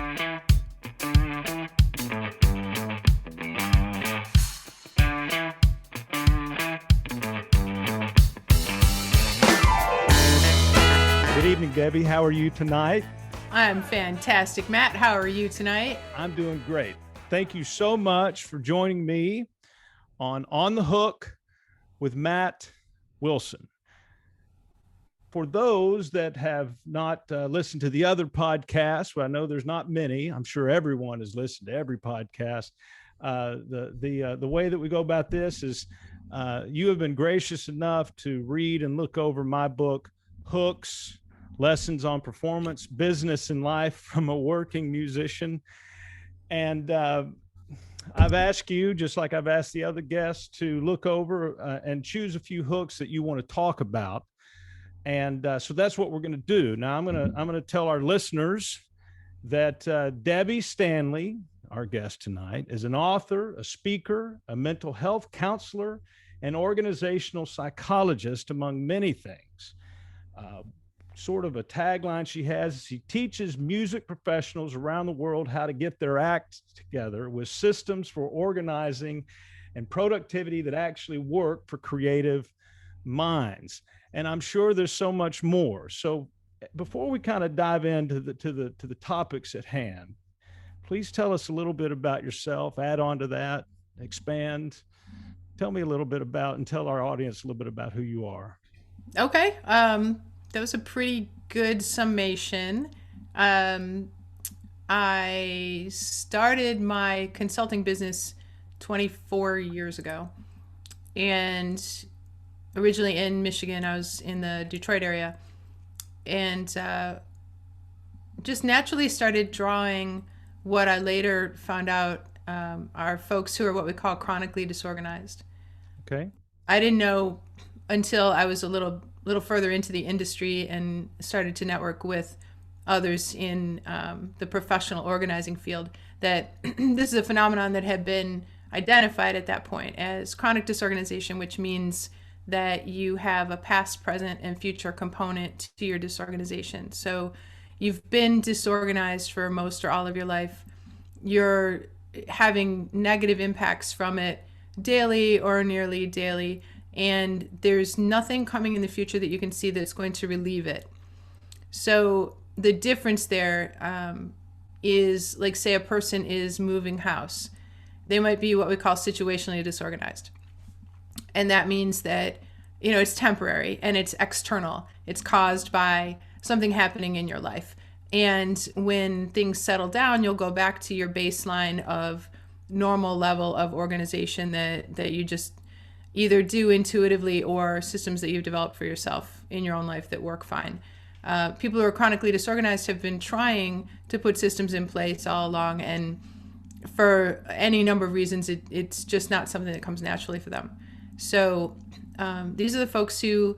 Good evening, Debbie. How are you tonight? I'm fantastic. Matt, how are you tonight? I'm doing great. Thank you so much for joining me on the Hook with Matt Wilson. For those that have not listened to the other podcasts, well, I know there's not many. I'm sure everyone has listened to every podcast. The way that we go about this is you have been gracious enough to read and look over my book, Hooks, Lessons on Performance, Business, and Life from a Working Musician. And I've asked you, just like I've asked the other guests, to look over and choose a few hooks that you want to talk about. And so that's what we're going to do. Now, I'm going to tell our listeners that Debbie Stanley, our guest tonight, is an author, a speaker, a mental health counselor, and organizational psychologist, among many things. Sort of a tagline she has is she teaches music professionals around the world how to get their act together with systems for organizing and productivity that actually work for creative minds. And I'm sure there's so much more. So before we kind of dive into the topics at hand, please tell us a little bit about yourself, add on to that, expand. Tell me a little bit about, and tell our audience a little bit about who you are. Okay. That was a pretty good summation. I started my consulting business 24 years ago, and originally in Michigan. I was in the Detroit area, and just naturally started drawing what I later found out are folks who are what we call chronically disorganized. Okay. I didn't know until I was a little further into the industry and started to network with others in the professional organizing field that this is a phenomenon that had been identified at that point as chronic disorganization, which means that you have a past, present, and future component to your disorganization. So you've been disorganized for most or all of your life. You're having negative impacts from it daily or nearly daily, and there's nothing coming in the future that you can see that's going to relieve it. So the difference there is, like, say a person is moving house. They might be what we call situationally disorganized. And that means that, it's temporary and it's external. It's caused by something happening in your life. And when things settle down, you'll go back to your baseline of normal level of organization that you just either do intuitively or systems that you've developed for yourself in your own life that work fine. People who are chronically disorganized have been trying to put systems in place all along, and for any number of reasons, it's just not something that comes naturally for them. So these are the folks who,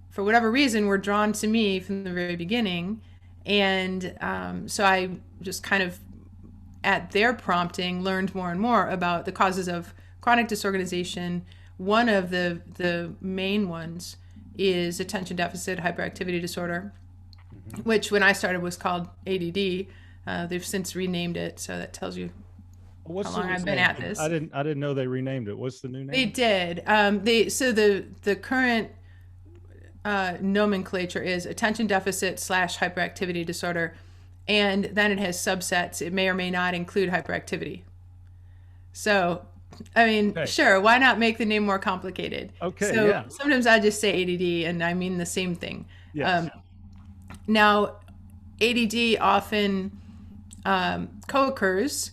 for whatever reason, were drawn to me from the very beginning. And so I just kind of, at their prompting, learned more and more about the causes of chronic disorganization. One of the main ones is attention deficit hyperactivity disorder, which when I started was called ADD. They've since renamed it, so that tells you how long I've been at this. I didn't know they renamed it. What's the new name? They did. So the current nomenclature is attention deficit / hyperactivity disorder, and then it has subsets. It may or may not include hyperactivity. So, I mean, okay. Sure, why not make the name more complicated? Okay, so yeah. Sometimes I just say ADD, and I mean the same thing. Yes. Now, ADD often co-occurs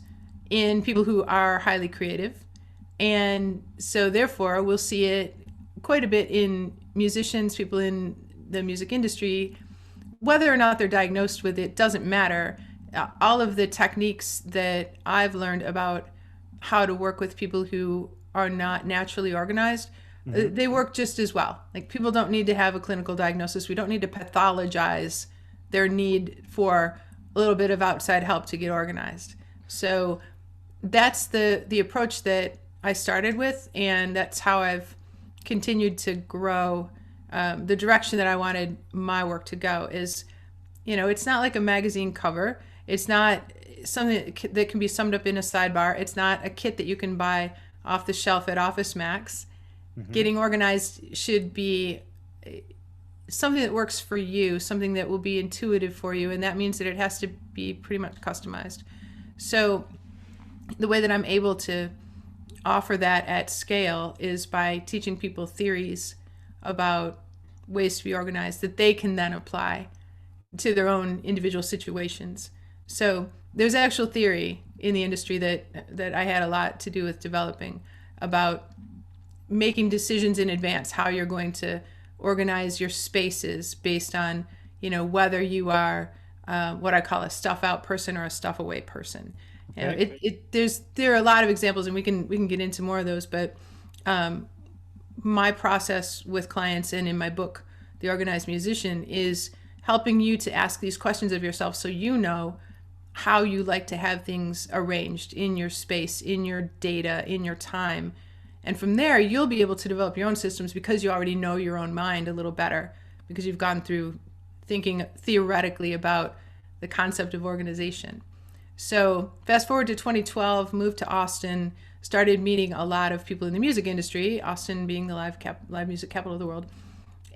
in people who are highly creative, and so therefore we'll see it quite a bit in musicians, people in the music industry. Whether or not they're diagnosed with it doesn't matter. All of the techniques that I've learned about how to work with people who are not naturally organized, they work just as well. Like, people don't need to have a clinical diagnosis. We don't need to pathologize their need for a little bit of outside help to get organized. So that's the approach that I started with, and that's how I've continued to grow. The direction that I wanted my work to go is it's not like a magazine cover. It's not something that can be summed up in a sidebar. It's not a kit that you can buy off the shelf at Office Max. Mm-hmm. Getting organized should be something that works for you, something that will be intuitive for you, and that means that it has to be pretty much customized. So the way that I'm able to offer that at scale is by teaching people theories about ways to be organized that they can then apply to their own individual situations. So there's actual theory in the industry that I had a lot to do with developing about making decisions in advance, how you're going to organize your spaces based on, whether you are what I call a stuff out person or a stuff away person. Okay. There are a lot of examples, and we can get into more of those. But my process with clients and in my book, The Organized Musician, is helping you to ask these questions of yourself so you know how you like to have things arranged in your space, in your data, in your time. And from there, you'll be able to develop your own systems because you already know your own mind a little better, because you've gone through thinking theoretically about the concept of organization. So fast forward to 2012, moved to Austin, started meeting a lot of people in the music industry, Austin being the live music capital of the world.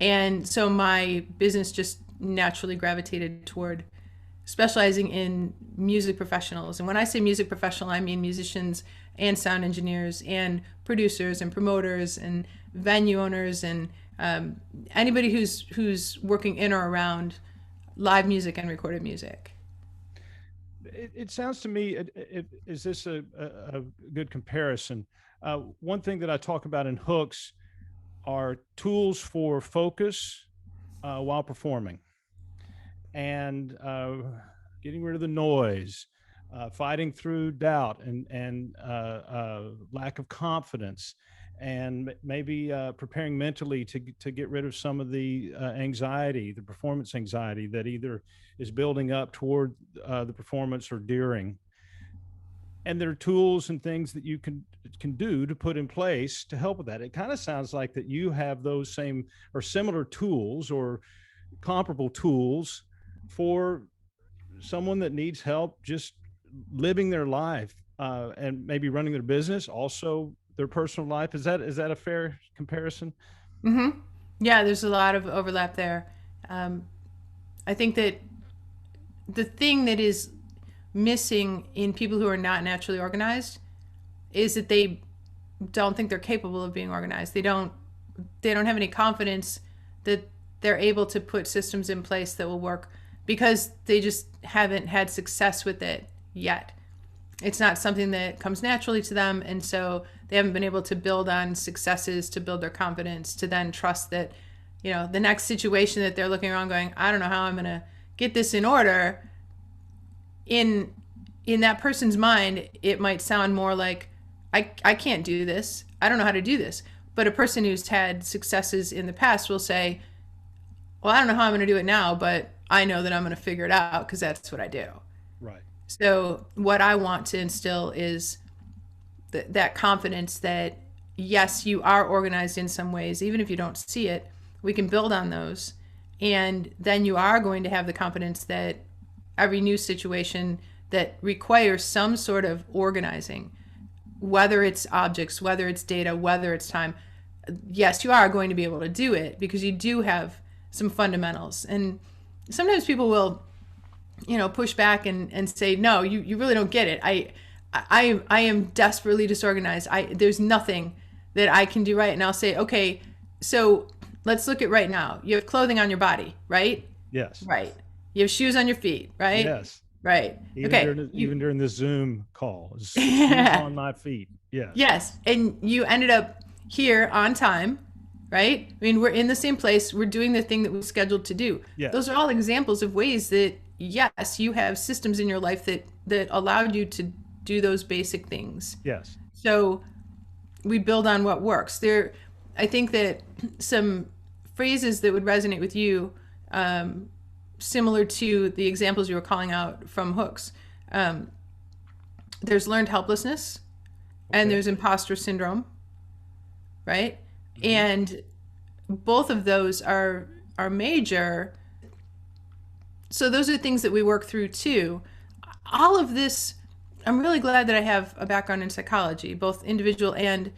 And so my business just naturally gravitated toward specializing in music professionals. And when I say music professional, I mean musicians and sound engineers and producers and promoters and venue owners and anybody who's working in or around live music and recorded music. It sounds to me, is this a good comparison? One thing that I talk about in hooks are tools for focus while performing, and getting rid of the noise, fighting through doubt and lack of confidence, and maybe preparing mentally to get rid of some of the anxiety, the performance anxiety that either is building up toward the performance or during. And there are tools and things that you can do to put in place to help with that. It kind of sounds like that you have those same or similar tools or comparable tools for someone that needs help just living their life and maybe running their business, also their personal life. Is that a fair comparison? Mm-hmm. Yeah, there's a lot of overlap there. I think that the thing that is missing in people who are not naturally organized is that they don't think they're capable of being organized. They don't have any confidence that they're able to put systems in place that will work because they just haven't had success with it yet. It's not something that comes naturally to them, and so they haven't been able to build on successes to build their confidence, to then trust that, the next situation that they're looking around going, I don't know how I'm going to get this in order. In that person's mind, it might sound more like, I can't do this. I don't know how to do this. But a person who's had successes in the past will say, well, I don't know how I'm going to do it now, but I know that I'm going to figure it out because that's what I do. Right. So what I want to instill is that confidence that, yes, you are organized in some ways, even if you don't see it, we can build on those. And then you are going to have the confidence that every new situation that requires some sort of organizing, whether it's objects, whether it's data, whether it's time, yes, you are going to be able to do it because you do have some fundamentals. And sometimes people will, push back and say, no, you really don't get it. I am desperately disorganized. There's nothing that I can do right. And I'll say, okay, so let's look at right now. You have clothing on your body, right? Yes. Right. You have shoes on your feet, right? Yes. Right. Even during the Zoom call, shoes on my feet. Yes. Yes. And you ended up here on time, right? I mean, we're in the same place. We're doing the thing that we're scheduled to do. Yes. Those are all examples of ways that, yes, you have systems in your life that allowed you to do those basic things. Yes. So we build on what works. I think that some phrases that would resonate with you, similar to the examples you were calling out from hooks. There's learned helplessness, and there's imposter syndrome, right? Mm-hmm. And both of those are major. So those are things that we work through too. All of this, I'm really glad that I have a background in psychology, both individual and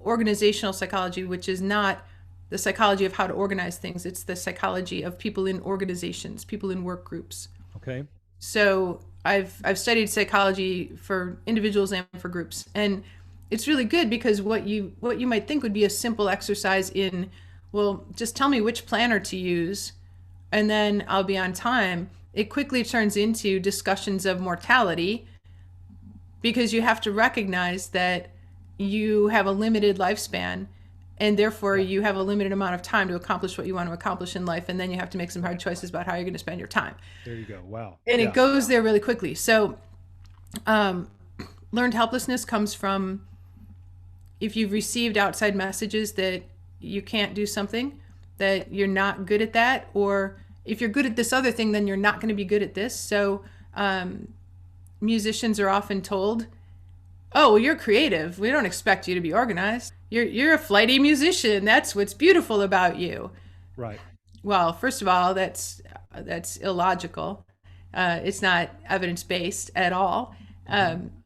organizational psychology, which is not the psychology of how to organize things. It's the psychology of people in organizations, people in work groups. Okay. So I've studied psychology for individuals and for groups, and it's really good because what you might think would be a simple exercise in, well, just tell me which planner to use, and then I'll be on time. It quickly turns into discussions of mortality because you have to recognize that you have a limited lifespan and therefore you have a limited amount of time to accomplish what you want to accomplish in life, and then you have to make some hard choices about how you're going to spend your time. There you go. Wow. And it goes there really quickly. So learned helplessness comes from if you've received outside messages that you can't do something, that you're not good at that, or if you're good at this other thing, then you're not going to be good at this. So musicians are often told, oh, well, you're creative. We don't expect you to be organized. You're a flighty musician. That's what's beautiful about you. Right. Well, first of all, that's illogical. It's not evidence-based at all.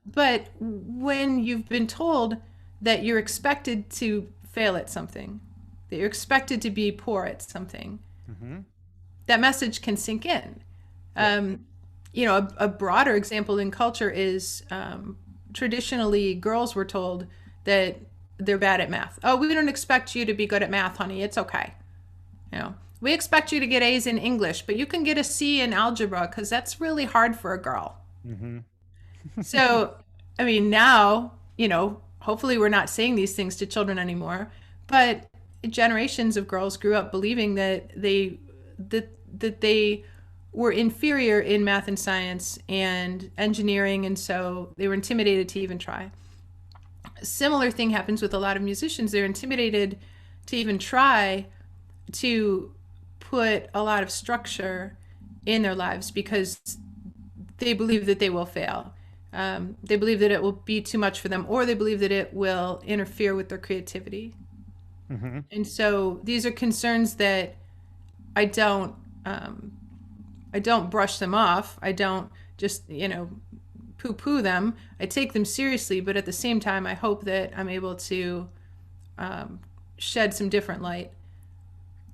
But when you've been told that you're expected to fail at something, that you're expected to be poor at something, that message can sink in. A broader example in culture is traditionally girls were told that they're bad at math. Oh, we don't expect you to be good at math, honey. It's okay. We expect you to get A's in English, but you can get a C in algebra because that's really hard for a girl. So, I mean, now, hopefully we're not saying these things to children anymore, but generations of girls grew up believing that they were inferior in math and science and engineering, and so they were intimidated to even try. A similar thing happens with a lot of musicians. They're intimidated to even try to put a lot of structure in their lives because they believe that they will fail. They believe that it will be too much for them, or they believe that it will interfere with their creativity. And so these are concerns that I don't brush them off. I don't just, poo-poo them. I take them seriously, but at the same time, I hope that I'm able to shed some different light,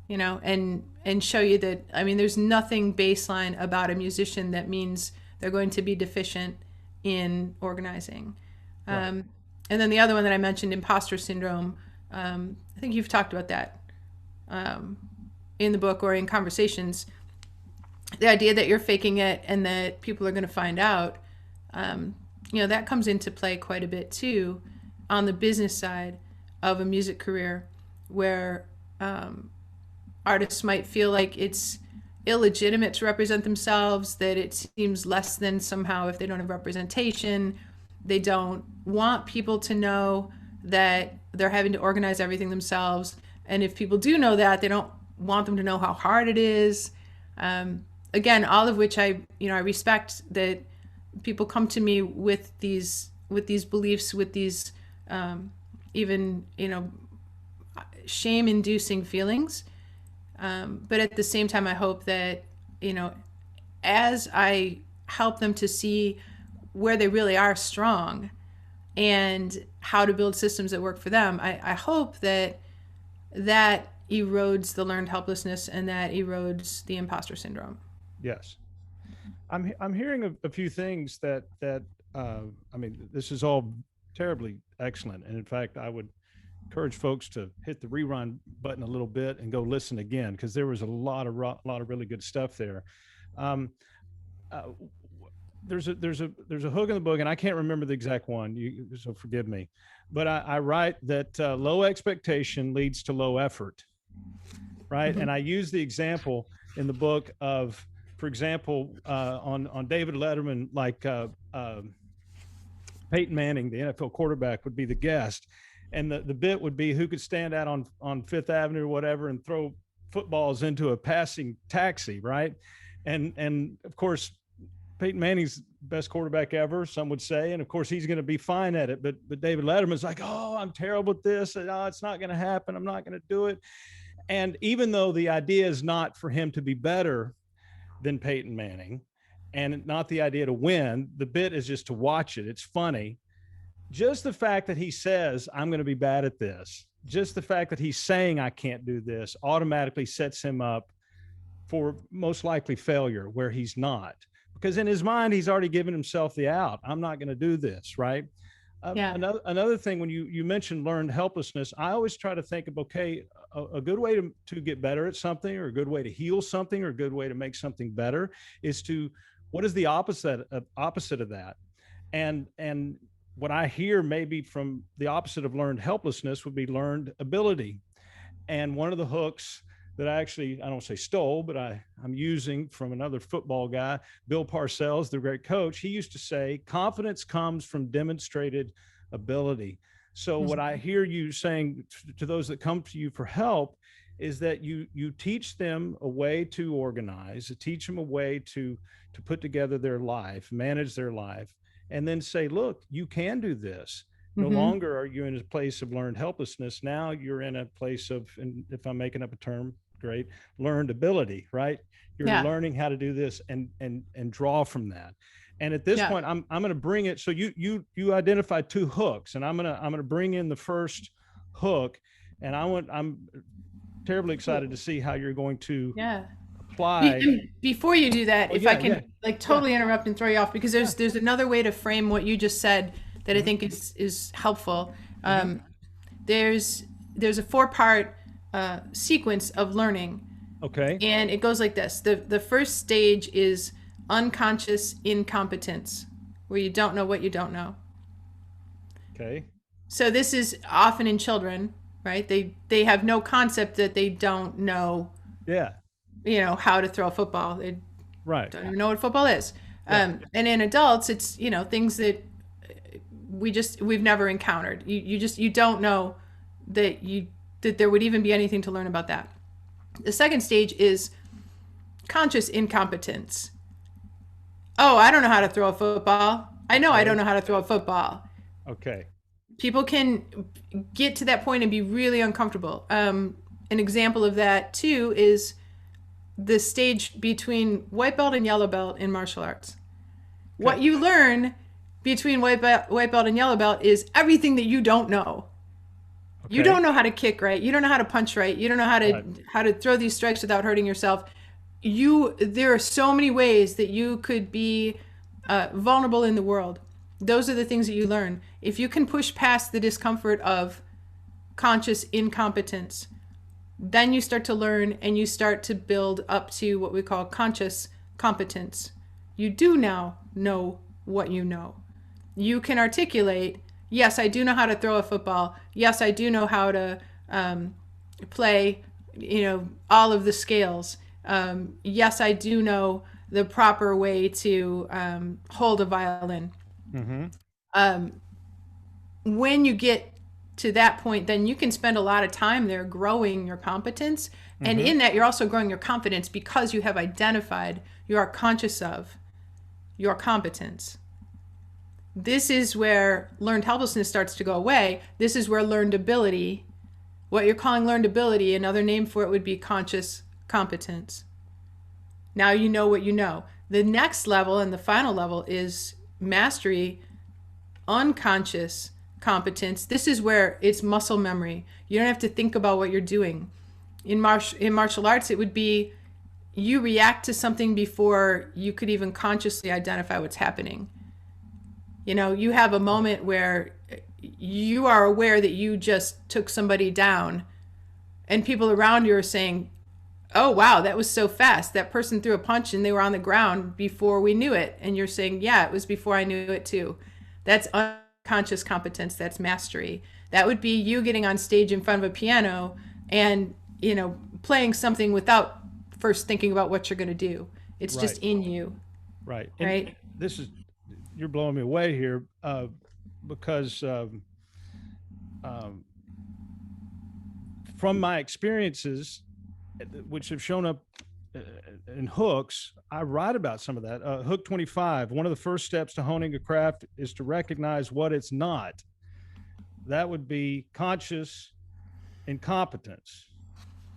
and show you that, I mean, there's nothing baseline about a musician that means they're going to be deficient in organizing. Right. And then the other one that I mentioned, imposter syndrome, I think you've talked about that in the book or in conversations. The idea that you're faking it and that people are going to find out, that comes into play quite a bit too on the business side of a music career, where artists might feel like it's illegitimate to represent themselves, that it seems less than somehow if they don't have representation. They don't want people to know that they're having to organize everything themselves. And if people do know that, they don't want them to know how hard it is. Again, all of which I respect, that people come to me with these beliefs, with these even shame-inducing feelings. But at the same time, I hope that as I help them to see where they really are strong and how to build systems that work for them, I hope that erodes the learned helplessness and that erodes the imposter syndrome. Yes. I'm hearing a few things that I mean, this is all terribly excellent. And in fact, I would encourage folks to hit the rewind button a little bit and go listen again, because there was a lot of really good stuff there. There's a hook in the book, and I can't remember the exact one, so forgive me, but I write that low expectation leads to low effort, right? And I use the example in the book of, for example, on David Letterman, like Peyton Manning, the NFL quarterback, would be the guest. And the bit would be who could stand out on Fifth Avenue or whatever and throw footballs into a passing taxi, right? And of course, Peyton Manning's best quarterback ever, some would say, and of course he's going to be fine at it. But David Letterman's like, oh, I'm terrible at this. And, oh, it's not going to happen. I'm not going to do it. And even though the idea is not for him to be better, than Peyton Manning, and not the idea to win. The bit is just to watch it. It's funny. Just the fact that he says, I'm going to be bad at this, just the fact that he's saying I can't do this automatically sets him up for most likely failure where he's not. Because in his mind, he's already given himself the out. I'm not going to do this, right? Yeah. Another thing, when you mentioned learned helplessness, I always try to think of, okay, a good way to get better at something, or a good way to heal something, or a good way to make something better is to, what is the opposite of that? And what I hear maybe from the opposite of learned helplessness would be learned ability. And one of the hooks that I don't say stole, but I'm using from another football guy, Bill Parcells, the great coach. He used to say, confidence comes from demonstrated ability. So what I hear you saying to those that come to you for help is that you teach them a way to organize, teach them a way to put together their life, manage their life, and then say, look, you can do this. No longer are you in a place of learned helplessness. Now you're in a place of, and if I'm making up a term, great, learned ability, right? You're learning how to do this and draw from that. And at this point, I'm going to bring it. So you identified two hooks, and I'm going to bring in the first hook, and I'm terribly excited to see how you're going to apply. Before you do that, if I can totally interrupt and throw you off, because there's another way to frame what you just said that I think is helpful. There's a 4-part sequence of learning. Okay. And it goes like this. The first stage is unconscious incompetence, where you don't know what you don't know. Okay. So this is often in children, right? They have no concept that they don't know, how to throw a football. They don't even know what football is. And in adults, it's, things that we've never encountered. You don't know that there would even be anything to learn about that. The second stage is conscious incompetence. Oh, I don't know how to throw a football. I know I don't know how to throw a football. Okay. People can get to that point and be really uncomfortable. An example of that too is the stage between white belt and yellow belt in martial arts. Okay. What you learn between white belt and yellow belt is everything that you don't know. Okay. You don't know how to kick right. You don't know how to punch right. You don't know how to throw these strikes without hurting yourself. There are so many ways that you could be vulnerable in the world. Those are the things that you learn. If you can push past the discomfort of conscious incompetence, then you start to learn and you start to build up to what we call conscious competence. You do now know what you know. You can articulate, yes, I do know how to throw a football. Yes, I do know how to play, all of the scales. Yes, I do know the proper way to hold a violin. When you get to that point, then you can spend a lot of time there growing your competence. And in that, you're also growing your confidence because you have identified, you are conscious of your competence. This is where learned helplessness starts to go away. This is where learned ability, what you're calling learned ability, another name for it would be conscious competence. Now you know what you know. The next level and the final level is mastery, unconscious competence. This is where it's muscle memory. You don't have to think about what you're doing. In martial arts, it would be you react to something before you could even consciously identify what's happening. You have a moment where you are aware that you just took somebody down, and people around you are saying, oh, wow, that was so fast. That person threw a punch and they were on the ground before we knew it. And you're saying, yeah, it was before I knew it too. That's unconscious competence. That's mastery. That would be you getting on stage in front of a piano and, playing something without first thinking about what you're going to do. It's just in you. Right. Right. And you're blowing me away here because from my experiences, which have shown up in hooks, I write about some of that. Hook 25, one of the first steps to honing a craft is to recognize what it's not. That would be conscious incompetence,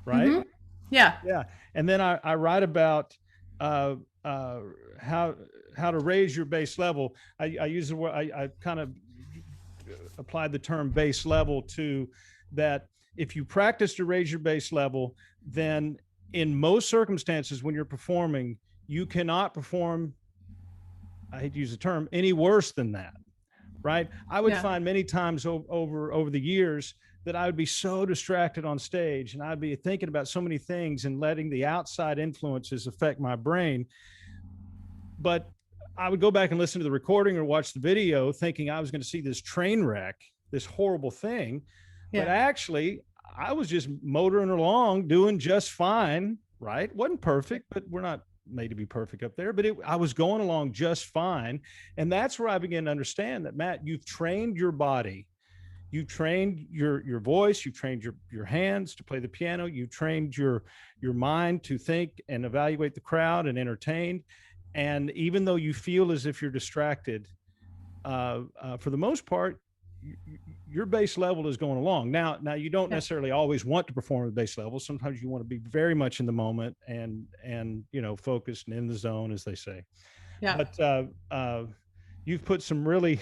right? Yeah. Yeah. And then I write about uh, uh, how how to raise your base level. I use the word. I kind of applied the term base level to that. If you practice to raise your base level, then in most circumstances when you're performing, you cannot perform, I hate to use the term, any worse than that, right? I would Yeah. find many times over the years that I would be so distracted on stage and I'd be thinking about so many things and letting the outside influences affect my brain. But I would go back and listen to the recording or watch the video thinking I was going to see this train wreck, this horrible thing. But Yeah. actually, I was just motoring along, doing just fine, right? Wasn't perfect, but we're not made to be perfect up there. But I was going along just fine. And that's where I began to understand that, Matt, you've trained your body. You trained your voice, you trained your hands to play the piano, you trained your mind to think and evaluate the crowd and entertain. And even though you feel as if you're distracted, for the most part, your base level is going along. Now you don't necessarily always want to perform at base level. Sometimes you want to be very much in the moment and focused and in the zone, as they say. Yeah. But you've put some really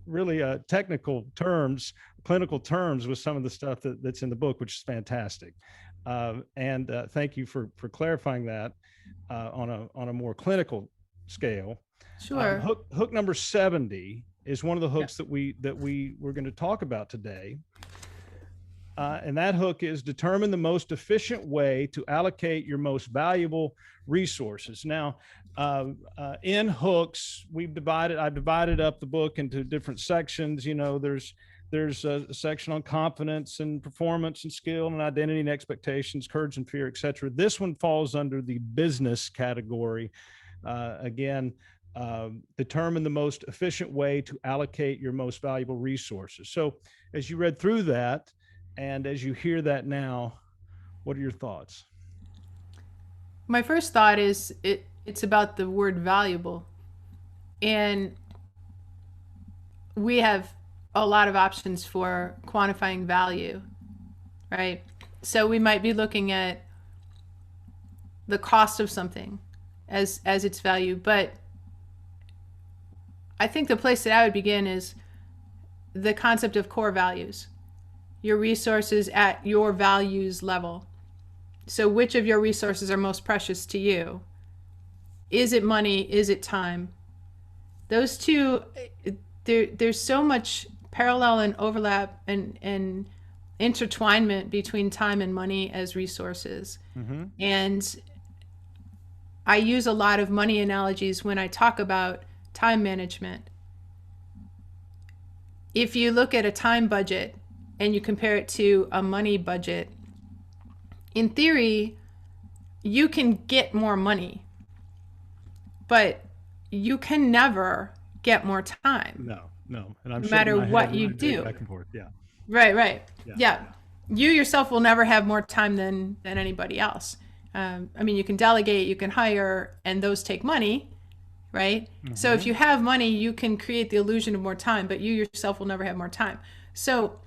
really technical terms, clinical terms with some of the stuff that's in the book, which is fantastic. And thank you for clarifying that on a more clinical scale. Sure. Hook number 70 is one of the hooks that we were going to talk about today. And that hook is determine the most efficient way to allocate your most valuable resources. Now, in hooks, I've divided up the book into different sections. There's a section on confidence and performance and skill and identity and expectations, courage and fear, etc. This one falls under the business category. Again, determine the most efficient way to allocate your most valuable resources. So as you read through that, and as you hear that now, what are your thoughts? My first thought is it's about the word valuable. And we have a lot of options for quantifying value, right? So we might be looking at the cost of something as its value, but I think the place that I would begin is the concept of core values, your resources at your values level. So which of your resources are most precious to you? Is it money? Is it time? Those two, there's so much parallel and overlap and intertwinement between time and money as resources. Mm-hmm. And I use a lot of money analogies when I talk about time management. If you look at a time budget and you compare it to a money budget, in theory, you can get more money, but you can never get more time. No. And I'm no matter what you do. Back and forth. Yeah. Right. Yeah. You yourself will never have more time than anybody else. You can delegate, you can hire, and those take money, right? Mm-hmm. So if you have money, you can create the illusion of more time, but you yourself will never have more time. So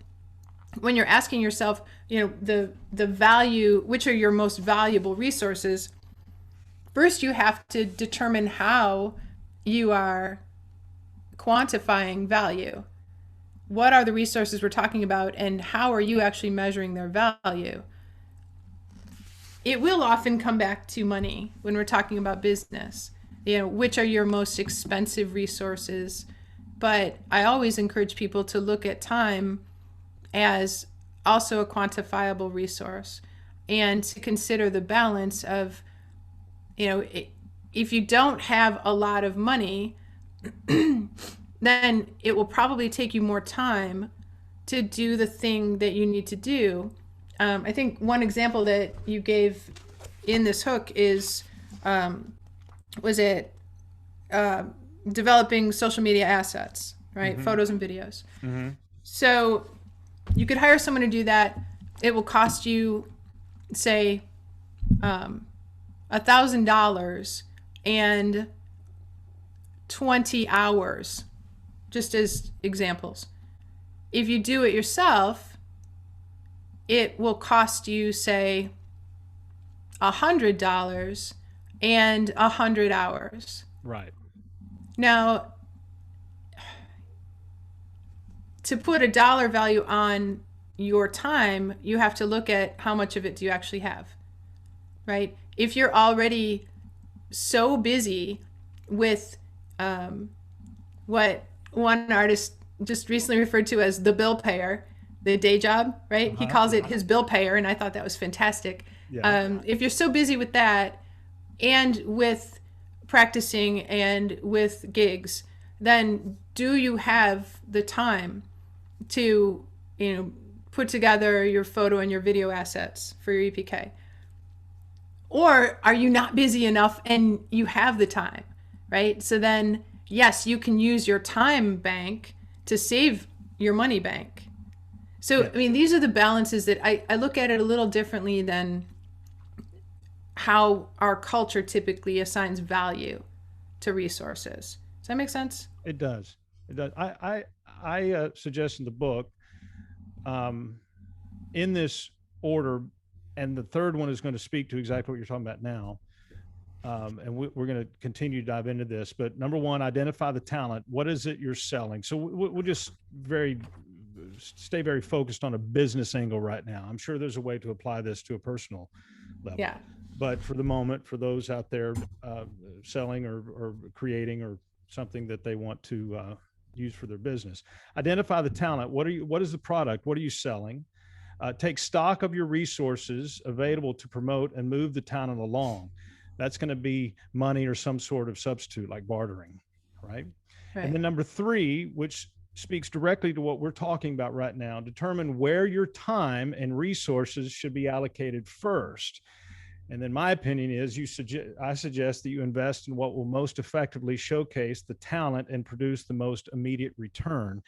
when you're asking yourself, the value, which are your most valuable resources, first you have to determine how you are quantifying value. What are the resources we're talking about, and how are you actually measuring their value? It will often come back to money when we're talking about business. Which are your most expensive resources? But I always encourage people to look at time as also a quantifiable resource, and to consider the balance of, if you don't have a lot of money, then it will probably take you more time to do the thing that you need to do. I think one example that you gave in this hook is, developing social media assets, right? Mm-hmm. Photos and videos. Mm-hmm. So you could hire someone to do that. It will cost you, say, $1,000 and 20 hours, just as examples. If you do it yourself, it will cost you, say, $100 and 100 hours. Right. Now, to put a dollar value on your time, you have to look at how much of it do you actually have, right? If you're already so busy with what one artist just recently referred to as the bill payer, the day job, right? He calls it his bill payer, and I thought that was fantastic. Yeah. If you're so busy with that and with practicing and with gigs, then do you have the time to, put together your photo and your video assets for your EPK? Or are you not busy enough and you have the time, right? So then, yes, you can use your time bank to save your money bank. So, Yes. I mean, these are the balances that I look at it a little differently than how our culture typically assigns value to resources. Does that make sense? It does. It does. I suggest in the book, um, in this order, and the third one is going to speak to exactly what you're talking about now. And we're going to continue to dive into this. But number one, identify the talent. What is it you're selling? So we'll just stay very focused on a business angle right now. I'm sure there's a way to apply this to a personal level. Yeah. But for the moment, for those out there selling or creating or something that they want to use for their business, identify the talent. What is the product? What are you selling? Take stock of your resources available to promote and move the talent along. That's going to be money or some sort of substitute like bartering, right? And then number three, which speaks directly to what we're talking about right now, determine where your time and resources should be allocated first. And then my opinion is I suggest that you invest in what will most effectively showcase the talent and produce the most immediate return.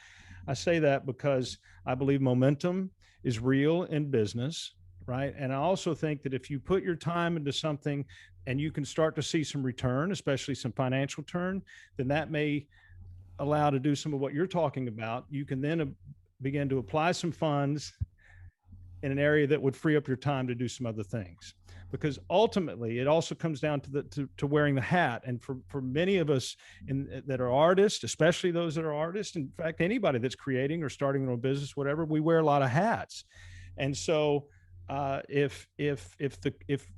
I say that because I believe momentum is real in business, right? And I also think that if you put your time into something and you can start to see some return, especially some financial return, then that may allow to do some of what you're talking about. You can then begin to apply some funds in an area that would free up your time to do some other things. Because ultimately, it also comes down to wearing the hat. And for many of us that are artists, especially those that are artists, in fact, anybody that's creating or starting their own business, whatever, we wear a lot of hats. And so, if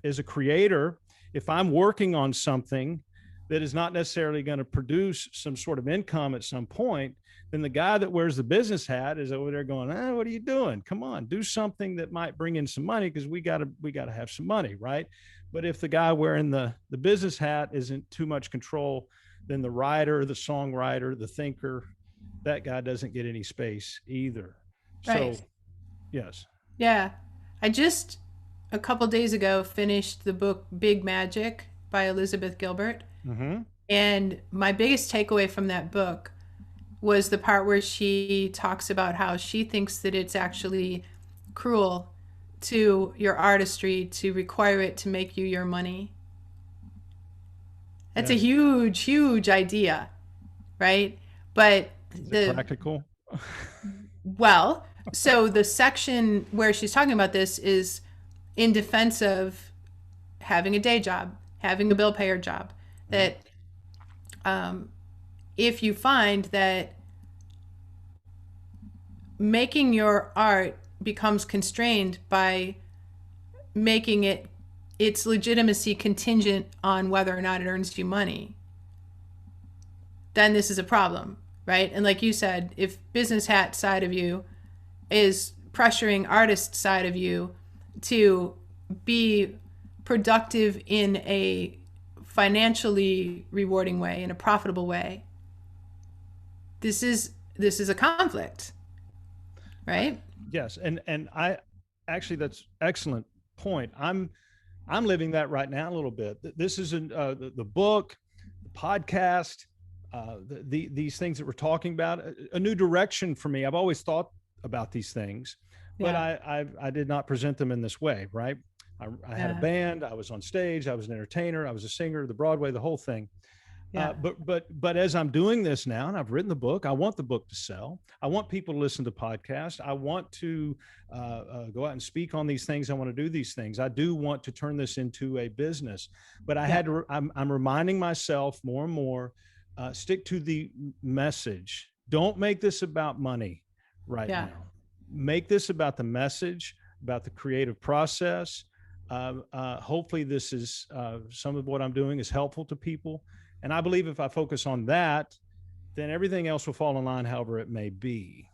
as a creator, if I'm working on something that is not necessarily going to produce some sort of income at some point, then the guy that wears the business hat is over there going, what are you doing? Come on, do something that might bring in some money, because we got to have some money, right? But if the guy wearing the business hat isn't too much control, then the writer, the songwriter, the thinker, that guy doesn't get any space either. Right. So, yes. Yeah. I just a couple days ago finished the book Big Magic by Elizabeth Gilbert. Mm-hmm. And my biggest takeaway from that book was the part where she talks about how she thinks that it's actually cruel to your artistry to require it to make you your money. That's a huge, huge idea, right? But the practical. Well, so the section where she's talking about this is in defense of having a day job, having a bill payer job. That if you find that making your art becomes constrained by making its legitimacy contingent on whether or not it earns you money, then this is a problem, right? And like you said, if business hat side of you is pressuring artist side of you to be productive in a financially rewarding way, in a profitable way, this is a conflict, right? Yes, and I actually, that's excellent point. I'm living that right now a little bit. This is the book, the podcast, these things that we're talking about, a new direction for me. I've always thought about these things, but I did not present them in this way, right? I had a band, I was on stage, I was an entertainer, I was a singer, the Broadway, the whole thing. Yeah. But as I'm doing this now, and I've written the book, I want the book to sell. I want people to listen to podcasts. I want to go out and speak on these things. I want to do these things. I do want to turn this into a business. But I had to. I'm reminding myself more and more. Stick to the message. Don't make this about money right now. Make this about the message, about the creative process. Hopefully, this is some of what I'm doing is helpful to people. And I believe if I focus on that, then everything else will fall in line, however it may be.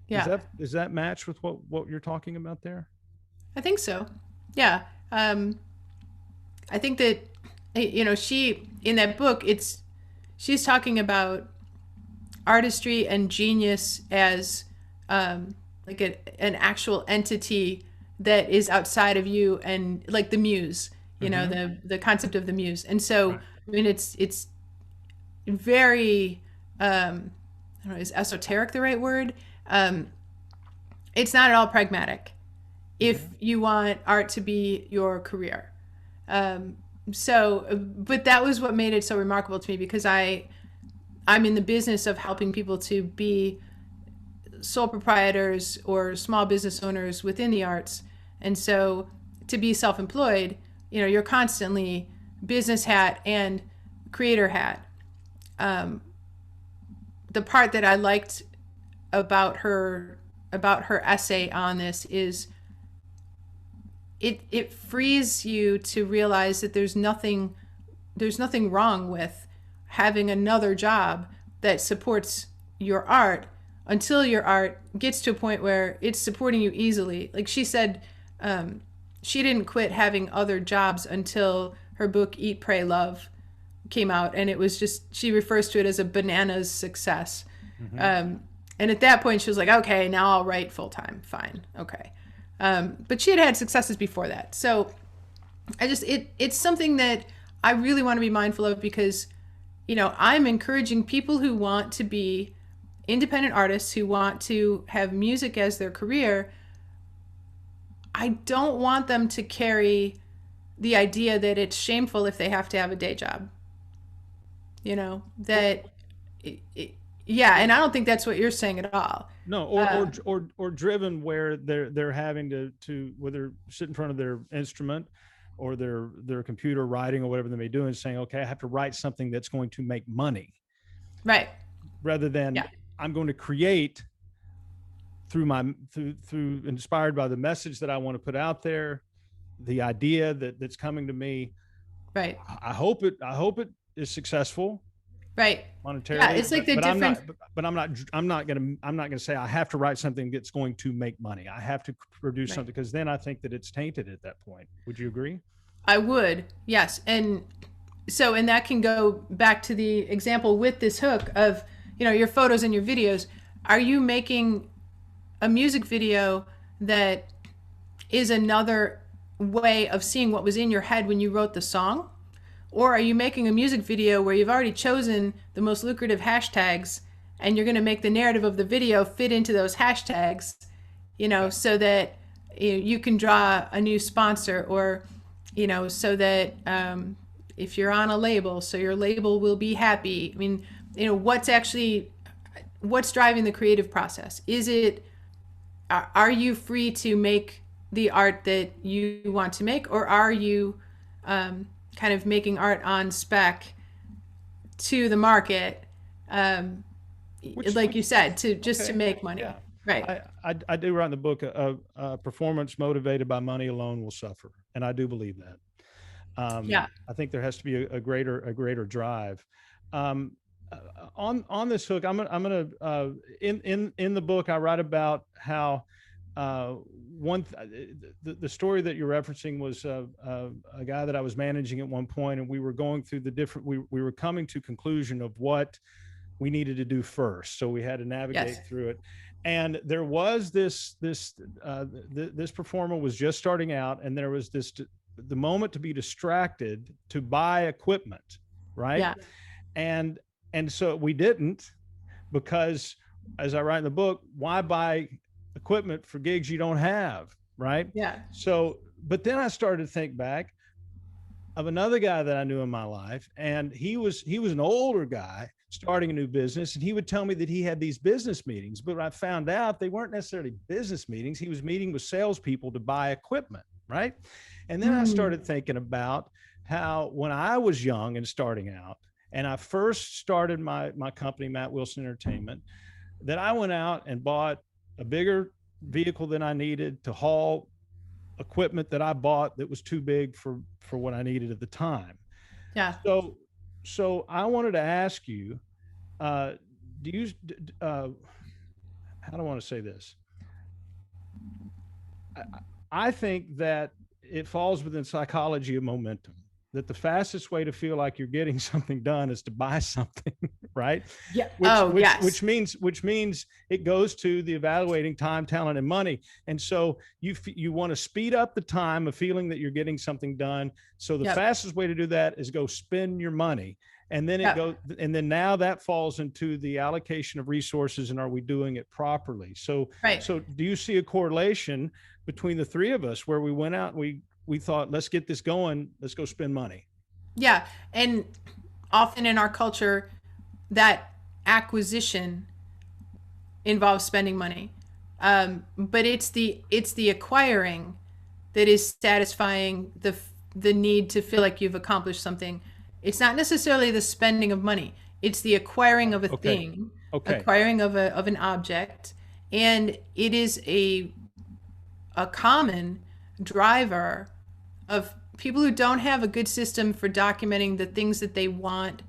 Yeah. Does that match with what you're talking about there? I think so. Yeah. I think that, she, in that book, she's talking about artistry and genius as like an actual entity that is outside of you, and like the muse, the concept of the muse. And so, right. I mean, it's very, I don't know, is esoteric the right word? It's not at all pragmatic if you want art to be your career. But that was what made it so remarkable to me, because I'm in the business of helping people to be sole proprietors or small business owners within the arts. And so to be self-employed, you're constantly business hat and creator hat. The part that I liked about her essay on this is it frees you to realize that there's nothing wrong with having another job that supports your art until your art gets to a point where it's supporting you easily. Like she said, she didn't quit having other jobs until her book Eat, Pray, Love came out, and it was just, she refers to it as a bananas success. And at that point she was like, okay, now I'll write full-time. Fine. Okay. But she had successes before that. So it's something that I really want to be mindful of, because, I'm encouraging people who want to be independent artists, who want to have music as their career. I don't want them to carry the idea that it's shameful if they have to have a day job. And I don't think that's what you're saying at all. No, or driven where they're having to whether sit in front of their instrument or their computer writing or whatever they may do, and saying, okay, I have to write something that's going to make money. Right. Rather than I'm going to create through inspired by the message that I want to put out there, the idea that's coming to me. Right. I hope it is successful. Right. Monetarily. Yeah, it's like the difference. I'm not gonna say I have to write something that's going to make money. I have to produce something, because then I think that it's tainted at that point. Would you agree? I would. Yes. And that can go back to the example with this hook of, your photos and your videos. Are you making a music video that is another way of seeing what was in your head when you wrote the song? Or are you making a music video where you've already chosen the most lucrative hashtags, and you're going to make the narrative of the video fit into those hashtags, so that you can draw a new sponsor, or, so that if you're on a label, so your label will be happy. I mean, what's driving the creative process? Are you free to make the art that you want to make, or are you kind of making art on spec to the market, you said, to make money? Yeah. Right. I do write in the book, performance motivated by money alone will suffer, and I do believe that. I think there has to be a greater drive. On this hook, I'm gonna in the book I write about how the story that you're referencing was a guy that I was managing at one point, and we were going through we were coming to conclusion of what we needed to do first. So we had to navigate through it. And there was this performer was just starting out, and there was the moment to be distracted to buy equipment, right? Yeah. And so we didn't, because, as I write in the book, why buy equipment for gigs you don't have, right? Yeah. So, but then I started to think back, of another guy that I knew in my life, and he was an older guy starting a new business, and he would tell me that he had these business meetings, but I found out they weren't necessarily business meetings. He was meeting with salespeople to buy equipment, right? And then I started thinking about how when I was young and starting out, and I first started my company, Matt Wilson Entertainment, that I went out and bought a bigger vehicle than I needed to haul equipment that I bought that was too big for what I needed at the time. Yeah. So I wanted to ask you, do you how do I want to say this? I think that it falls within psychology of momentum, that the fastest way to feel like you're getting something done is to buy something, right? Yeah. Yes. Which means it goes to the evaluating time, talent, and money. And so you want to speed up the time of feeling that you're getting something done. So the fastest way to do that is go spend your money. And then it goes, and then now that falls into the allocation of resources, and are we doing it properly? So, so do you see a correlation between the three of us where we went out and we thought, let's get this going, let's go spend money? Yeah. And often in our culture, that acquisition involves spending money. But it's the acquiring that is satisfying the need to feel like you've accomplished something. It's not necessarily the spending of money. It's the acquiring of a thing, acquiring of an object. And it is a common driver of people who don't have a good system for documenting the things that they want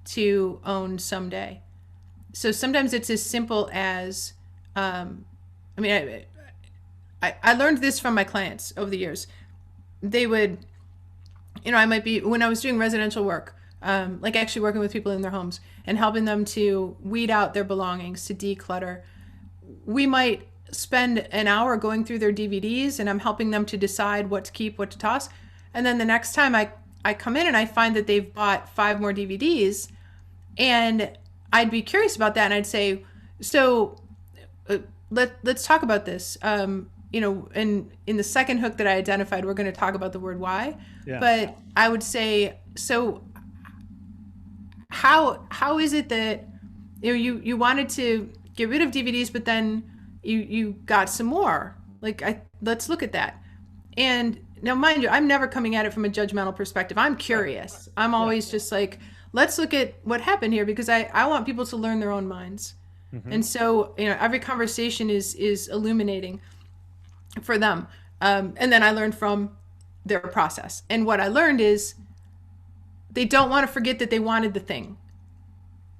to own someday. So sometimes it's as simple as, I learned this from my clients over the years. They would, I might be, when I was doing residential work, like actually working with people in their homes and helping them to weed out their belongings, to declutter, we might spend an hour going through their DVDs, and I'm helping them to decide what to keep, what to toss. And then the next time I come in and I find that they've bought 5 more DVDs, and I'd be curious about that. And I'd say, so let's talk about this. And in the second hook that I identified, we're going to talk about the word why. Yeah. But I would say, so how is it that you wanted to get rid of DVDs, but then you got some more? Let's look at that. And now, mind you, I'm never coming at it from a judgmental perspective. I'm curious. I'm always just like, let's look at what happened here, because I want people to learn their own minds. Mm-hmm. And so, every conversation is illuminating for them. And then I learned from their process. And what I learned is they don't want to forget that they wanted the thing.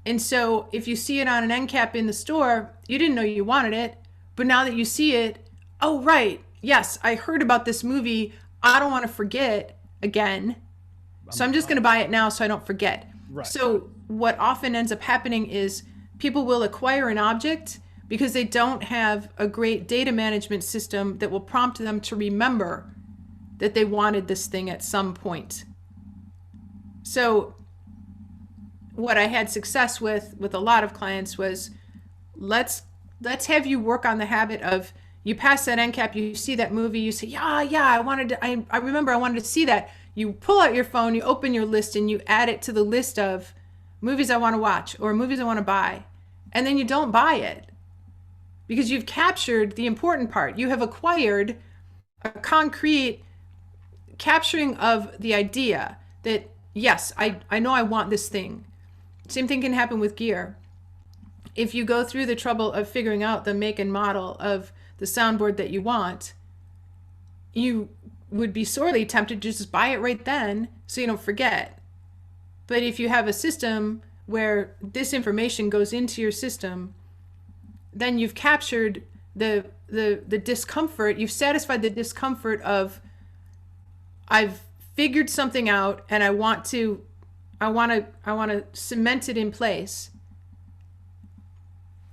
And so if you see it on an end cap in the store, you didn't know you wanted it, but now that you see it, oh, right, yes, I heard about this movie. I don't want to forget again. So I'm just going to buy it now so I don't forget. Right. So what often ends up happening is people will acquire an object because they don't have a great data management system that will prompt them to remember that they wanted this thing at some point. So what I had success with a lot of clients was, let's have you work on the habit of, you pass that end cap, you see that movie, you say, I remember I wanted to see that. You pull out your phone, you open your list, and you add it to the list of movies I want to watch or movies I want to buy. And then you don't buy it because you've captured the important part. You have acquired a concrete capturing of the idea that, yes, I know I want this thing. Same thing can happen with gear. If you go through the trouble of figuring out the make and model of the soundboard that you want, you would be sorely tempted to just buy it right then so you don't forget. But if you have a system where this information goes into your system, then you've captured the discomfort, you've satisfied the discomfort of, I've figured something out and I want to cement it in place.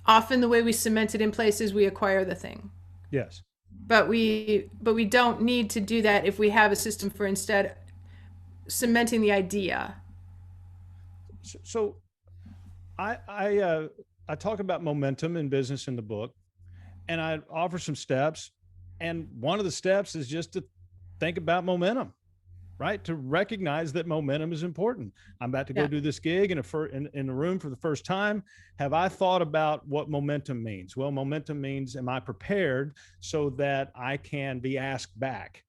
Often the way we cement it in place is we acquire the thing. Yes. But we don't need to do that if we have a system for instead cementing the idea. So I talk about momentum in business in the book, and I offer some steps. And one of the steps is just to think about momentum. right? To recognize that momentum is important. I'm about to go do this gig in a room for the first time. Have I thought about what momentum means? Well, momentum means, am I prepared so that I can be asked back?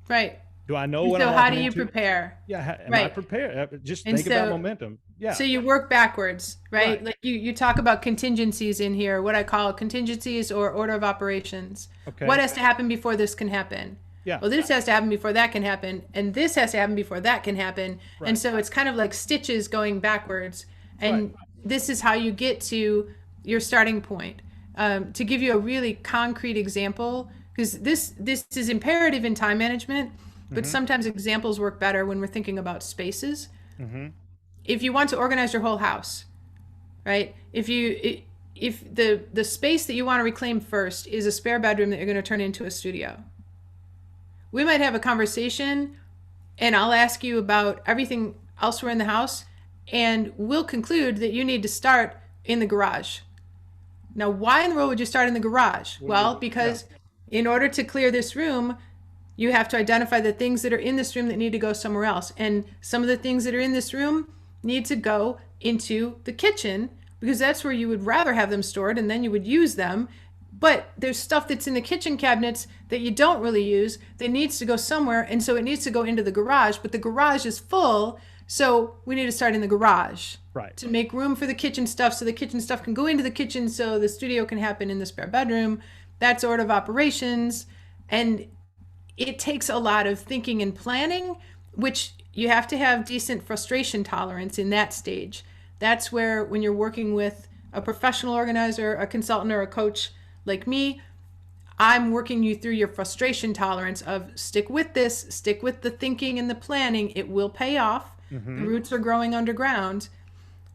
Right. Do I know And what so I'm how walking do you into? prepare? Yeah. Am I Right. prepared? Just And think about so momentum. Yeah. so you work backwards, right? Right. Like you talk about contingencies in here, what I call contingencies or order of operations. What Okay. has to happen before this can happen? Yeah. Well, this has to happen before that can happen, and this has to happen before that can happen. And Right. so it's kind of like stitches going backwards. Right. And this is how you get to your starting point. To give you a really concrete example, because this is imperative in time management, but Mm-hmm. sometimes examples work better when we're thinking about spaces. Mm-hmm. If you want to organize your whole house, right? If the space that you want to reclaim first is a spare bedroom that you're going to turn into a studio, we might have a conversation and I'll ask you about everything elsewhere in the house, and we'll conclude that you need to start in the garage. Now, why in the world would you start in the garage? Well, because in order to clear this room, you have to identify the things that are in this room that need to go somewhere else. And some of the things that are in this room need to go into the kitchen because that's where you would rather have them stored and then you would use them. But there's stuff that's in the kitchen cabinets that you don't really use that needs to go somewhere. And so it needs to go into the garage, but the garage is full. So we need to start in the garage to make room for the kitchen stuff so the kitchen stuff can go into the kitchen so the studio can happen in the spare bedroom. That's order of operations. And it takes a lot of thinking and planning, which you have to have decent frustration tolerance in that stage. That's where, when you're working with a professional organizer, a consultant, or a coach like me, I'm working you through your frustration tolerance of stick with this, stick with the thinking and the planning. It will pay off. Mm-hmm. The roots are growing underground.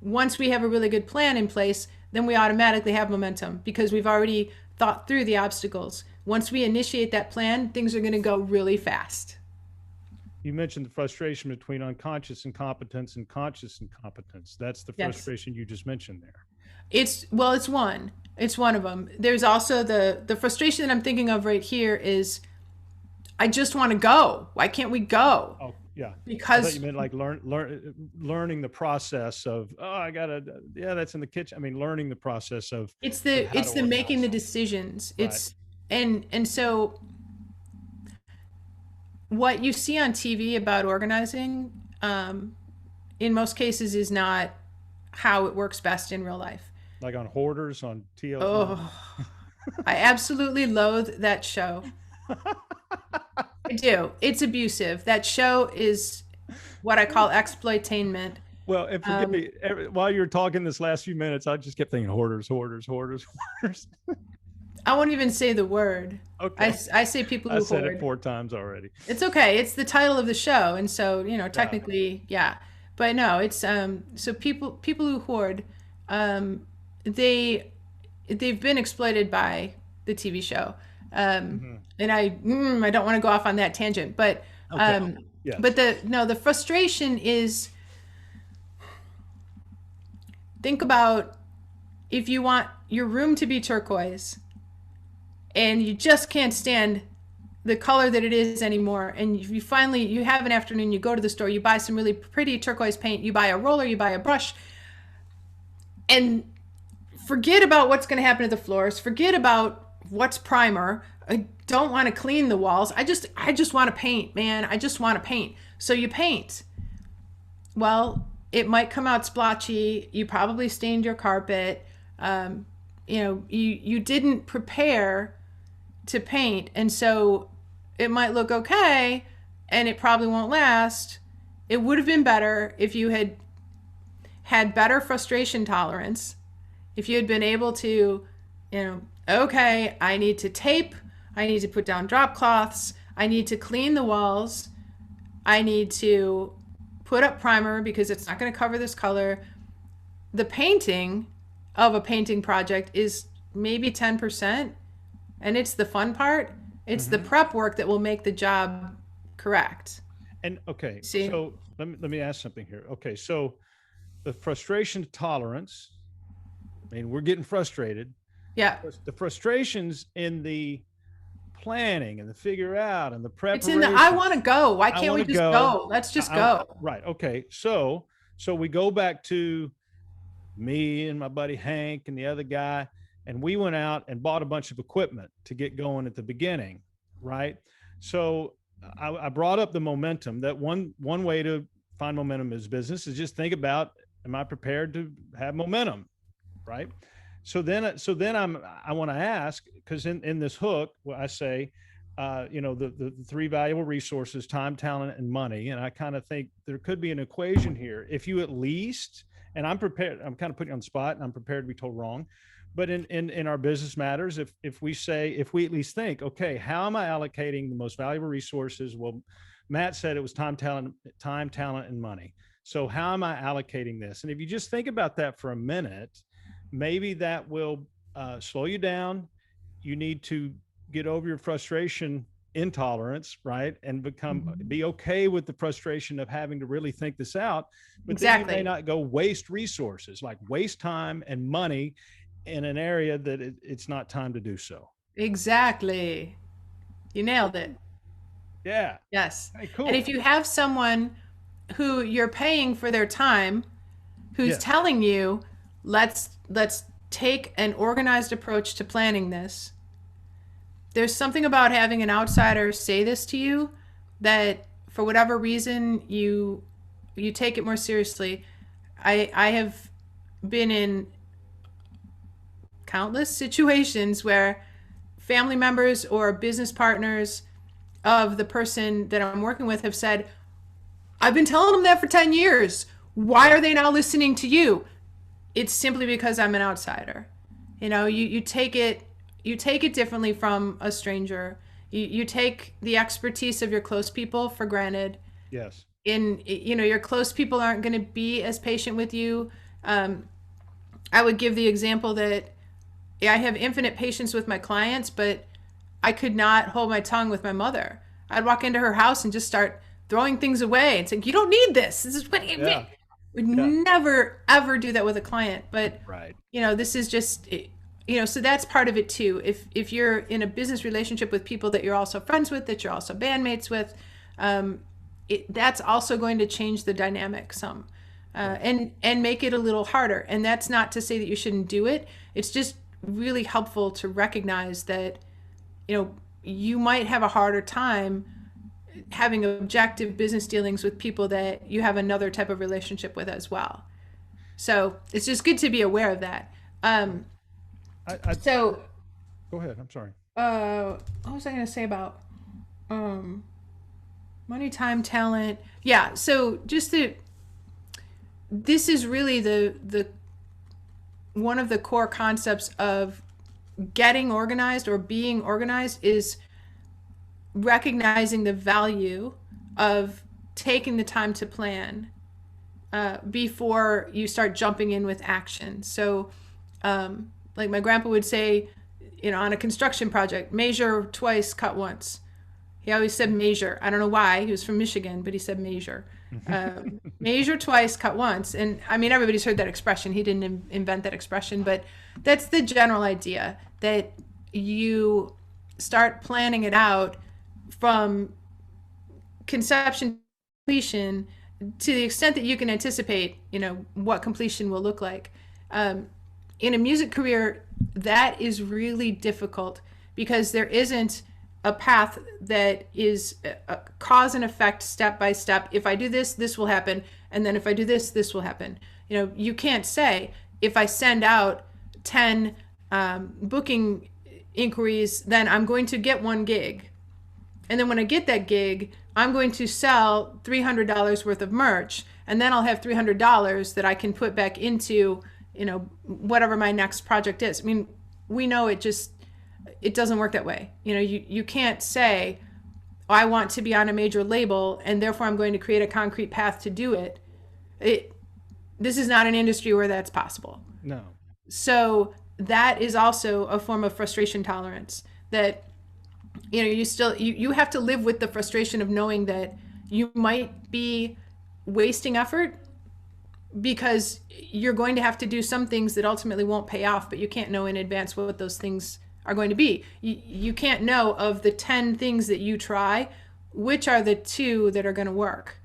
Once we have a really good plan in place, then we automatically have momentum because we've already thought through the obstacles. Once we initiate that plan, things are going to go really fast. You mentioned the frustration between unconscious incompetence and conscious incompetence. That's the frustration you just mentioned there. It's one. It's one of them. There's also the frustration that I'm thinking of right here is I just want to go. Why can't we go? Oh, yeah. Because I thought you meant like learning the process of, that's in the kitchen. I mean, learning the process of it's the making the decisions. It's and so what you see on TV about organizing, in most cases, is not how it works best in real life. Like on Hoarders on TLC. Oh, I absolutely loathe that show. I do. It's abusive. That show is what I call exploitainment. Well, and forgive me, while you were talking this last few minutes, I just kept thinking hoarders. I won't even say the word. Okay. I say people who hoard. I said it 4 times already. It's okay. It's the title of the show, and so technically, yeah. But no, it's so people who hoard, they've been exploited by the TV show, and I don't want to go off on that tangent, but yes. But the frustration is, think about if you want your room to be turquoise and you just can't stand the color that it is anymore, and you have an afternoon, you go to the store, you buy some really pretty turquoise paint, you buy a roller, you buy a brush, and forget about what's going to happen to the floors, forget about what's primer. I don't want to clean the walls. I just want to paint, man. I just want to paint. So you paint. Well, it might come out splotchy. You probably stained your carpet. You didn't prepare to paint, and so it might look okay, and it probably won't last. It would have been better if you had better frustration tolerance, if you had been able to, okay, I need to tape, I need to put down drop cloths, I need to clean the walls, I need to put up primer because it's not going to cover this color. The painting of a painting project is maybe 10%, and it's the fun part. It's the prep work that will make the job correct. And okay, so let me ask something here. Okay, so the frustration tolerance, I mean, we're getting frustrated. Yeah. The frustrations in the planning and the figure out and the It's preparation. in the I want to go. Why can't we just go? Let's just go. Right. Okay. So we go back to me and my buddy Hank and the other guy, and we went out and bought a bunch of equipment to get going at the beginning, right? So I brought up the momentum. That one way to find momentum in business is just think about, am I prepared to have momentum, right? So then I want to ask, because in this hook, I say, the three valuable resources: time, talent, and money. And I kind of think there could be an equation here. If you at least, and I'm prepared, I'm kind of putting you on the spot, and I'm prepared to be told wrong, but in our business matters, if we at least think, okay, how am I allocating the most valuable resources? Well, Matt said it was time, talent, and money. So how am I allocating this? And if you just think about that for a minute, maybe that will slow you down. You need to get over your frustration intolerance, right? And be okay with the frustration of having to really think this out. But then you may not go waste resources, like waste time and money in an area that it's not time to do so. Exactly. You nailed it. Yeah. Yes. Hey, cool. And if you have someone who you're paying for their time, who's telling you, let's take an organized approach to planning this. There's something about having an outsider say this to you that, for whatever reason, you take it more seriously. I have been in countless situations where family members or business partners of the person that I'm working with have said, I've been telling them that for 10 years. Why are they now listening to you? It's simply because I'm an outsider. You take it differently from a stranger. You take the expertise of your close people for granted. Yes. Your close people aren't going to be as patient with you. I would give the example that I have infinite patience with my clients, but I could not hold my tongue with my mother. I'd walk into her house and just start throwing things away and saying, you don't need this. This is what would never, ever do that with a client. But, right. This is just, so that's part of it too. If you're in a business relationship with people that you're also friends with, that you're also bandmates with, that's also going to change the dynamic some, and make it a little harder. And that's not to say that you shouldn't do it. It's just really helpful to recognize that, you might have a harder time having objective business dealings with people that you have another type of relationship with as well. So it's just good to be aware of that. So go ahead. I'm sorry. What was I going to say about money, time, talent? Yeah. So this is really the one of the core concepts of getting organized or being organized is recognizing the value of taking the time to plan before you start jumping in with action. So like my grandpa would say, on a construction project, measure twice, cut once. He always said measure. I don't know why. He was from Michigan, but he said measure. Measure twice, cut once. And I mean, everybody's heard that expression. He didn't invent that expression, but that's the general idea, that you start planning it out from conception to completion to the extent that you can anticipate, what completion will look like. In a music career, that is really difficult because there isn't a path that is a cause and effect, step by step. If I do this, this will happen. And then if I do this, this will happen. You can't say, if I send out 10 booking inquiries, then I'm going to get one gig. And then when I get that gig, I'm going to sell $300 worth of merch. And then I'll have $300 that I can put back into, whatever my next project is. I mean, we know it doesn't work that way. You can't say, I want to be on a major label and therefore I'm going to create a concrete path to do it. This is not an industry where that's possible. No. So that is also a form of frustration tolerance, that you have to live with the frustration of knowing that you might be wasting effort because you're going to have to do some things that ultimately won't pay off, but you can't know in advance what those things are going to be. You can't know of the 10 things that you try, which are the 2 that are going to work.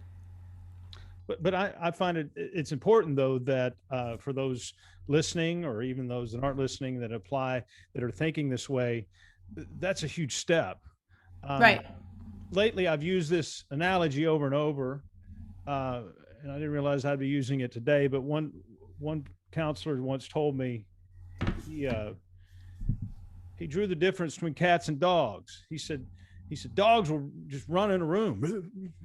But I find it's important though that for those listening, or even those that aren't listening, that apply, that are thinking this way, that's a huge step. Right. Lately, I've used this analogy over and over, and I didn't realize I'd be using it today. But one counselor once told me he drew the difference between cats and dogs. He said dogs will just run in a room,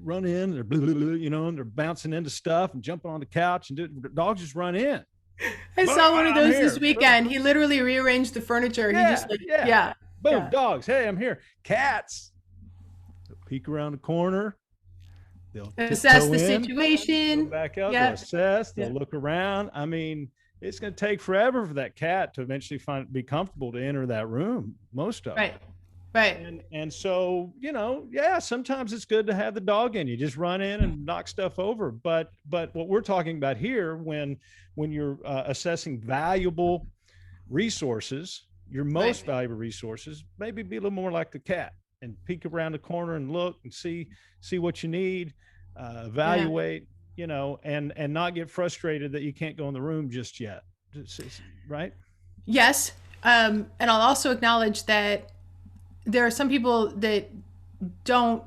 run in, and they're bouncing into stuff and jumping on the couch, and dogs just run in. I saw one of I'm those here. this weekend. He literally rearranged the furniture. He just Yeah. Boom, yeah. dogs. Hey, I'm here. Cats, they'll peek around the corner. They'll Assess the in, situation. go back out. They'll assess. They'll look around. I mean, it's going to take forever for that cat to eventually be comfortable to enter that room. Most of Right. them. Right. And so, sometimes it's good to have the dog in you. Just run in and knock stuff over. But what we're talking about here, when you're assessing valuable resources, your most valuable resources, maybe be a little more like the cat and peek around the corner and look and see what you need, evaluate, and not get frustrated that you can't go in the room just yet. Right? Yes. And I'll also acknowledge that there are some people that don't,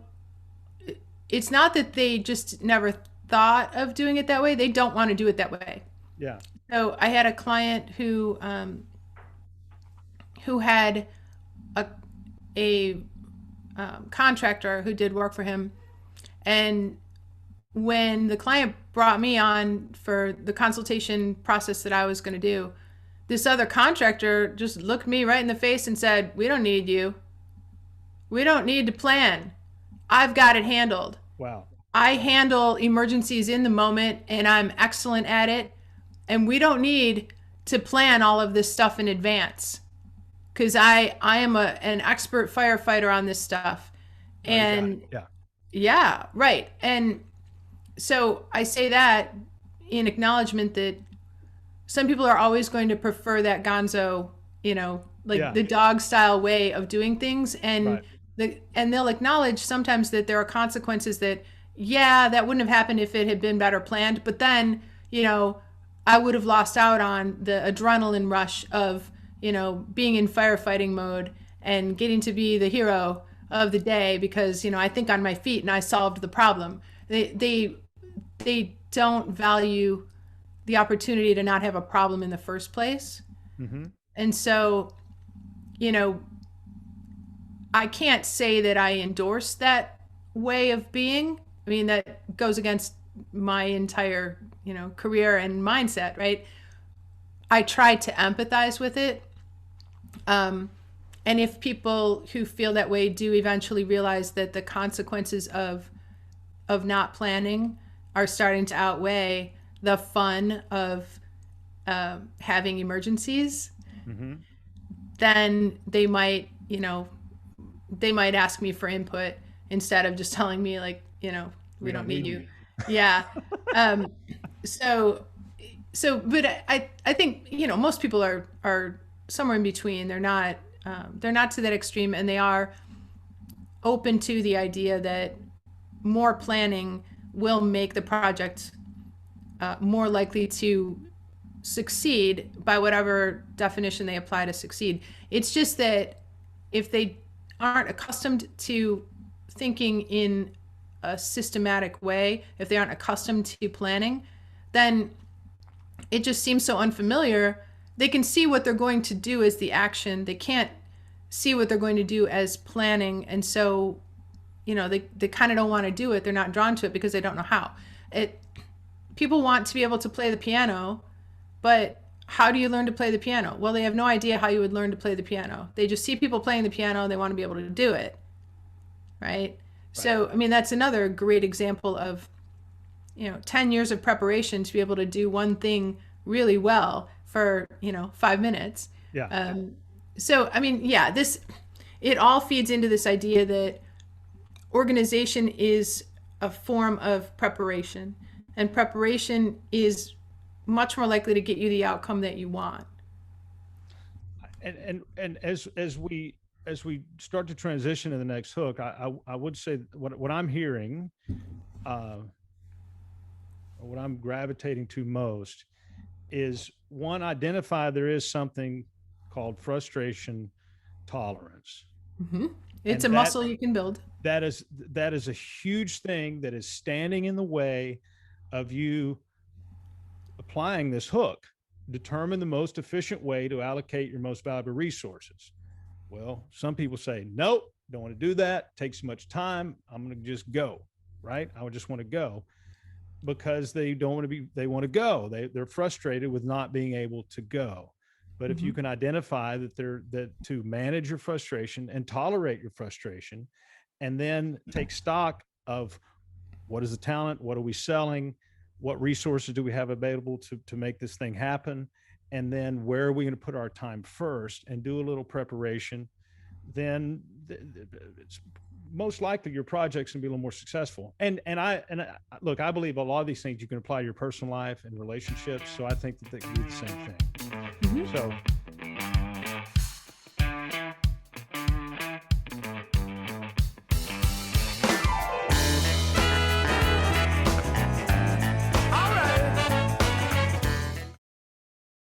it's not that they just never thought of doing it that way. They don't want to do it that way. Yeah. So I had a client who had a contractor who did work for him. And when the client brought me on for the consultation process that I was going to do, this other contractor just looked me right in the face and said, "We don't need you. We don't need to plan. I've got it handled. Wow. I handle emergencies in the moment and I'm excellent at it. And we don't need to plan all of this stuff in advance. Because I am an expert firefighter on this stuff." And yeah, right. And so I say that in acknowledgement that some people are always going to prefer that gonzo, the dog style way of doing things. And and they'll acknowledge sometimes that there are consequences that, that wouldn't have happened if it had been better planned. But then, I would have lost out on the adrenaline rush of, being in firefighting mode and getting to be the hero of the day because, I think on my feet and I solved the problem. They don't value the opportunity to not have a problem in the first place. Mm-hmm. And so, I can't say that I endorse that way of being. I mean, that goes against my entire, career and mindset, right? I try to empathize with it. And if people who feel that way do eventually realize that the consequences of not planning are starting to outweigh the fun of having emergencies, then they might, ask me for input instead of just telling me we don't need you. Yeah. So, but I think, most people are somewhere in between. They're not to that extreme, and they are open to the idea that more planning will make the project more likely to succeed by whatever definition they apply to succeed. It's just that if they aren't accustomed to thinking in a systematic way, if they aren't accustomed to planning, then it just seems so unfamiliar. They can see what they're going to do as the action. They can't see what they're going to do as planning. And so, they kind of don't want to do it. They're not drawn to it because they don't know how. People want to be able to play the piano, but how do you learn to play the piano? Well, they have no idea how you would learn to play the piano. They just see people playing the piano and they want to be able to do it. Right? So, I mean, that's another great example of, 10 years of preparation to be able to do one thing really well for, 5 minutes. Yeah. So, I mean, it all feeds into this idea that organization is a form of preparation, and preparation is much more likely to get you the outcome that you want. and as we start to transition to the next hook, I would say what I'm hearing, what I'm gravitating to most is, one, identify there is something called frustration tolerance. Mm-hmm. It's And a muscle you can build. that is a huge thing that is standing in the way of you applying this hook. Determine the most efficient way to allocate your most valuable resources. Well, some people say, nope, don't want to do that. Takes too much time. I'm going to just go, right? I would just want to go, because they don't want to be, they want to go. They're frustrated with not being able to go. But if you can identify that to manage your frustration and tolerate your frustration, and then take stock of what is the talent, what are we selling, what resources do we have available to make this thing happen, and then where are we going to put our time first, and do a little preparation, then it's most likely your project's going to be a little more successful. And I look, I believe a lot of these things you can apply to your personal life and relationships. So I think that they can do the same thing. So